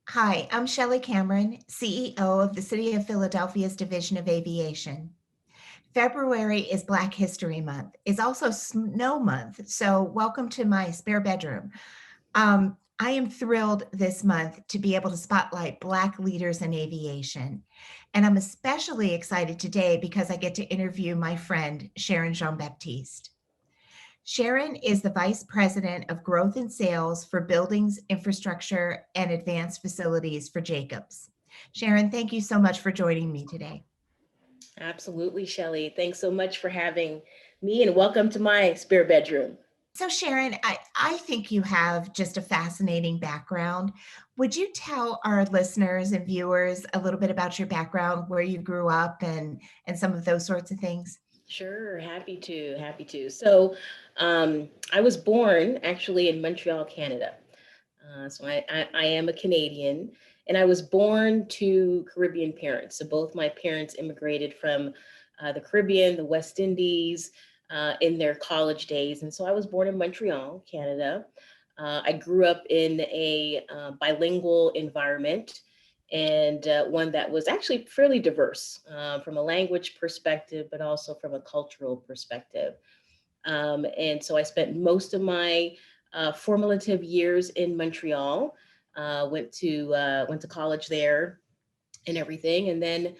Hi, I'm Chellie Cameron, CEO of the City of Philadelphia's Division of Aviation. February is Black History Month. It's also Snow Month, so welcome to my spare bedroom. I am thrilled this month to be able to spotlight Black leaders in aviation. And I'm especially excited today because I get to interview my friend, Sharon Jean-Baptiste. Sharon is the Vice President of Growth and Sales for Buildings, Infrastructure, and Advanced Facilities for Jacobs. Sharon, thank you so much for joining me today. Absolutely, Shelley. Thanks so much for having me and welcome to my spare bedroom. So, Sharon, I think you have just a fascinating background. Would you tell our listeners and viewers a little bit about your background, where you grew up, and some of those sorts of things? Sure, happy to. I was born actually in Montreal, Canada. So I am a Canadian, and I was born to Caribbean parents. So both my parents immigrated from the Caribbean, the West Indies, in their college days. And so I was born in Montreal, Canada. I grew up in a bilingual environment and one that was actually fairly diverse from a language perspective, but also from a cultural perspective. And so I spent most of my formative years in Montreal. Went to college there and everything, and then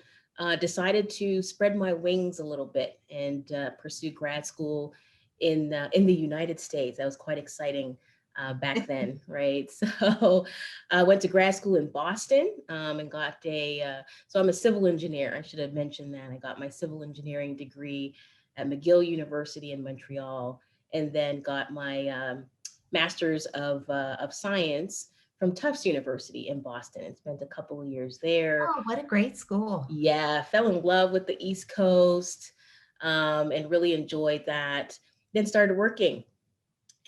decided to spread my wings a little bit and pursue grad school in the United States. That was quite exciting back then, right? So I went to grad school in Boston and got a. So I'm a civil engineer. I should have mentioned that. I got my civil engineering degree at McGill University in Montreal, and then got my master's of science from Tufts University in Boston and spent a couple of years there. Oh, what a great school. Yeah, fell in love with the East Coast and really enjoyed that. Then started working.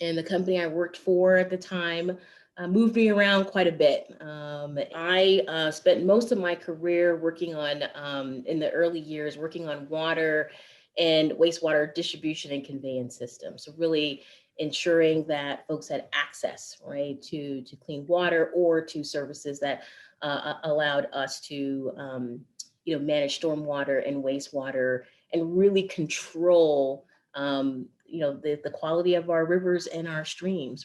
And the company I worked for at the time moved me around quite a bit. I spent most of my career working on, in the early years, working on water and wastewater distribution and conveyance systems. So really ensuring that folks had access, right, to clean water or to services that allowed us to, manage stormwater and wastewater and really control the quality of our rivers and our streams.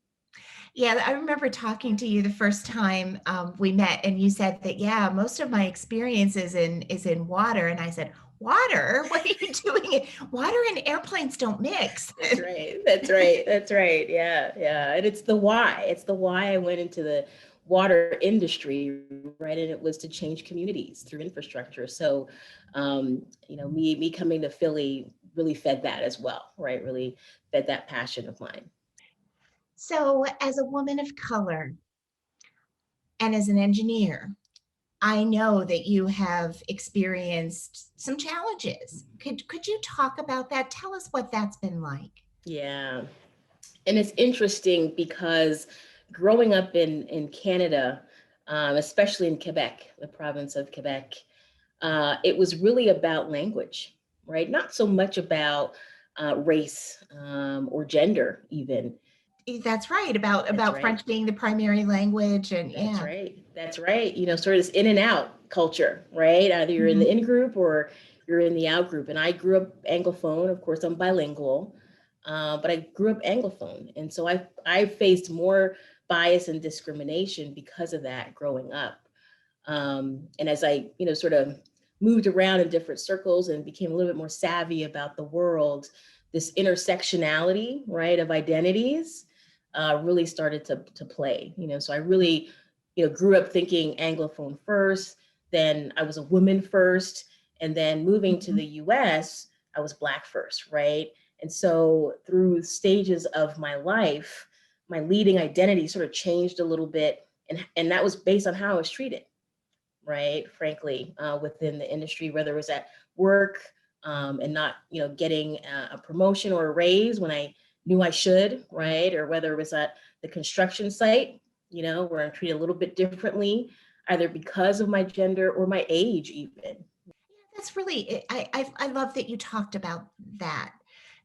Yeah, I remember talking to you the first time we met, and you said that, yeah, most of my experience is in water, and I said, water? What are you doing? Water and airplanes don't mix. That's right. That's right. That's right. Yeah. And it's the why I went into the water industry, right? And it was to change communities through infrastructure. So me coming to Philly really fed that as well, right? Really fed that passion of mine. So, as a woman of color and as an engineer, I know that you have experienced some challenges. Could you talk about that? Tell us what that's been like. Yeah. And it's interesting because growing up in Canada, especially in Quebec, the province of Quebec, it was really about language, right? Not so much about race or gender, even. That's right, about That's right. French being the primary language, and That's yeah. right. That's right. Sort of this in and out culture, right? Either you're in the Mhm. in group or you're in the out group. And I grew up Anglophone. Of course, I'm bilingual, but I grew up Anglophone, and so I faced more bias and discrimination because of that growing up. And as I sort of moved around in different circles and became a little bit more savvy about the world, this intersectionality, right, of identities really started to play. So I really grew up thinking Anglophone first, then I was a woman first, and then moving to Mhm. the US, I was Black first, right? And so through stages of my life, my leading identity sort of changed a little bit, and that was based on how I was treated, right? Frankly, within the industry, whether it was at work and not, getting a promotion or a raise when I knew I should, right? Or whether it was at the construction site, where I'm treated a little bit differently, either because of my gender or my age, even. That's really, I love that you talked about that,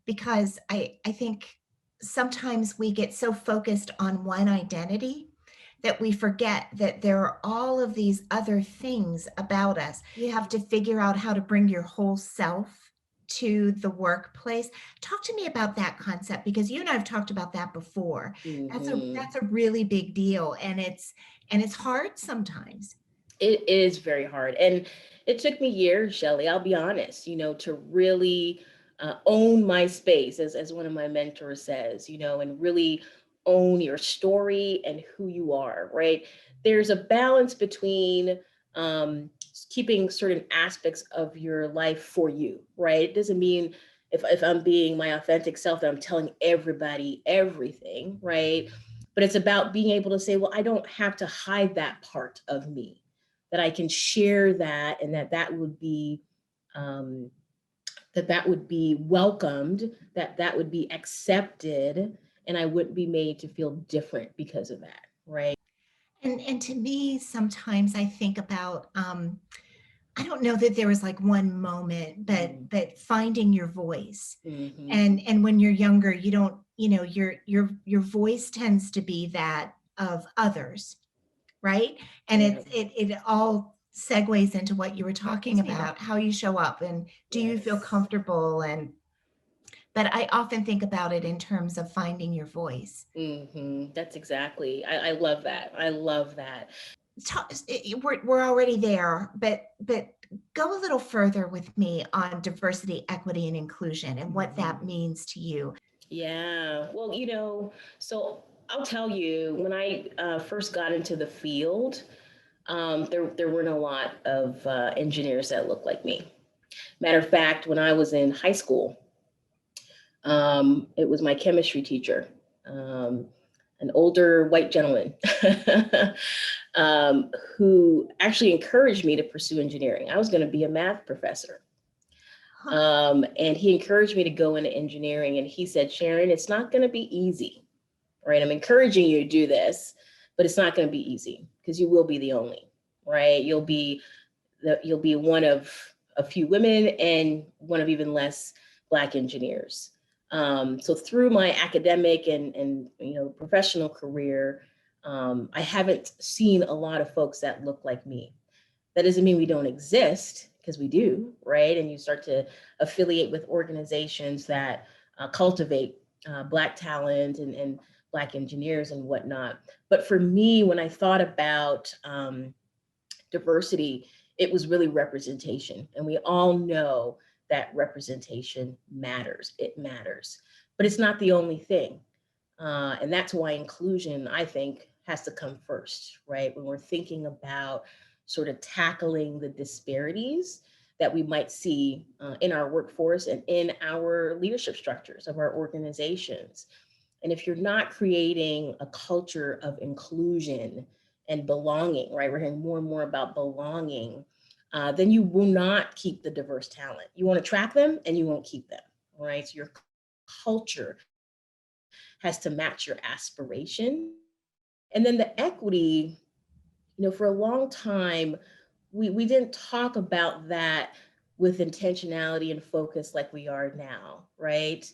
because I think sometimes we get so focused on one identity that we forget that there are all of these other things about us. You have to figure out how to bring your whole self to the workplace. Talk to me about that concept, because you and I've talked about that before. Hmm. That's a really big deal, and it's hard sometimes. It is very hard. And it took me years, Shelly, I'll be honest, to really own my space, as one of my mentors says, and really own your story and who you are, right? There's a balance between keeping certain aspects of your life for you, right? It doesn't mean if I'm being my authentic self that I'm telling everybody everything, right? But it's about being able to say, well, I don't have to hide that part of me, that I can share that, and that would be um, that would be welcomed, that would be accepted, and I wouldn't be made to feel different because of that, right? And to me, sometimes I think about I don't know that there was like one moment, but finding your voice. Mm-hmm. And when you're younger, you don't, your voice tends to be that of others, right? And Yeah. it all segues into what you were talking Yeah. about, how you show up and do you feel Yes. comfortable, and but I often think about it in terms of finding your voice. That's exactly. I love that. I love that. We're already there, but go a little further with me on diversity, equity, and inclusion and what that means to you. Yeah. Well, so I'll tell you, when I first got into the field, there weren't a lot of engineers that looked like me. Matter of fact, when I was in high school, it was my chemistry teacher, um, an older white gentleman, um, who actually encouraged me to pursue engineering. I was going to be a math professor. Huh. And he encouraged me to go into engineering. And he said, Sharon, it's not going to be easy, right? I'm encouraging you to do this, but it's not going to be easy because you will be the only, right? You'll be one of a few women and one of even less Black engineers. So through my academic and professional career, I haven't seen a lot of folks that look like me. That doesn't mean we don't exist, because we do, right? And you start to affiliate with organizations that cultivate Black talent and Black engineers and whatnot. But for me, when I thought about diversity, it was really representation. And we all know that representation matters. It matters. But it's not the only thing. And that's why inclusion, I think, has to come first, right? When we're thinking about sort of tackling the disparities that we might see in our workforce and in our leadership structures of our organizations. And if you're not creating a culture of inclusion and belonging, right? We're hearing more and more about belonging, then you will not keep the diverse talent. You won't attract them and you won't keep them, right? So your culture has to match your aspiration. And then the equity, for a long time, we didn't talk about that with intentionality and focus like we are now, right?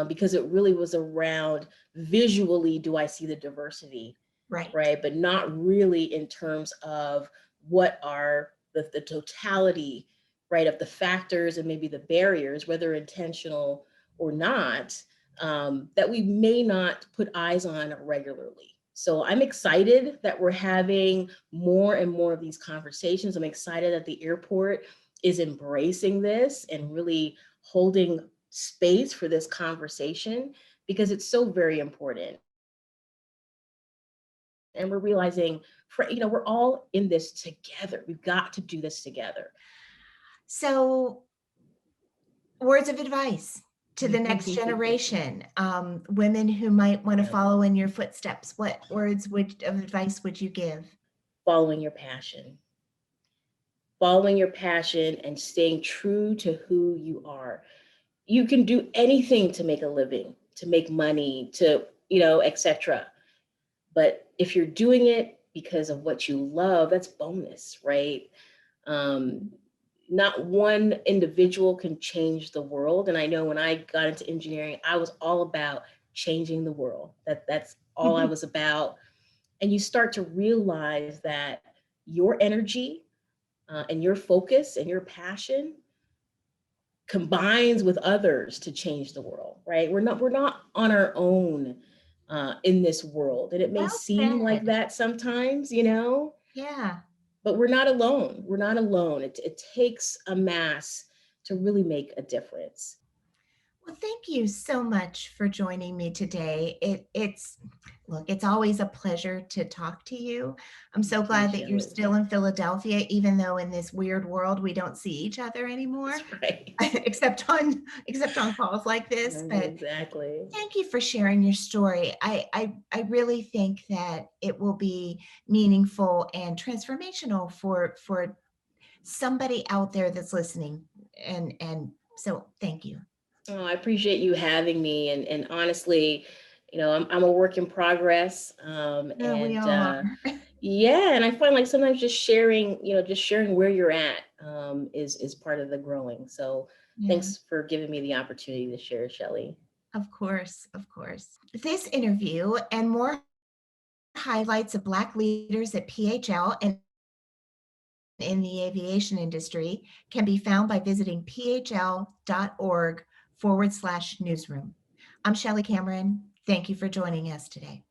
Because it really was around visually, do I see the diversity, Right. right? But not really in terms of what are the totality, right, of the factors and maybe the barriers, whether intentional or not, that we may not put eyes on regularly. So I'm excited that we're having more and more of these conversations. I'm excited that the airport is embracing this and really holding space for this conversation, because it's so very important. And we're realizing, we're all in this together. We've got to do this together. So, words of advice to the next generation, women who might want to Yeah. follow in your footsteps. What words of advice would you give? Following your passion, following your passion and staying true to who you are. You can do anything to make a living, to make money, to, etc. But if you're doing it because of what you love, that's bonus, right? Um, Not one individual can change the world. And I know when I got into engineering, I was all about changing the world. That's all I was about. and you start to realize that your energy and your focus and your passion combines with others to change the world, right? We're not on our own in this world, and it may Well seem like said. that sometimes, you know, Yeah. but we're not alone. We're not alone. It takes a mass to really make a difference. Well, thank you so much for joining me today. It's always a pleasure to talk to you. I'm so Thank you, glad that you're Shelley. still in Philadelphia, even though in this weird world we don't see each other anymore, That's right. except on calls like this. But Exactly. thank you for sharing your story. I really think that it will be meaningful and transformational for somebody out there that's listening. And so thank you. Oh, I appreciate you having me. And honestly, I'm a work in progress. Yeah, we all are. Yeah, and I find like sometimes just sharing where you're at is part of the growing. So Yeah. thanks for giving me the opportunity to share, Shelley. Of course, of course. This interview and more highlights of Black leaders at PHL and in the aviation industry can be found by visiting phl.org/newsroom. I'm Chellie Cameron. Thank you for joining us today.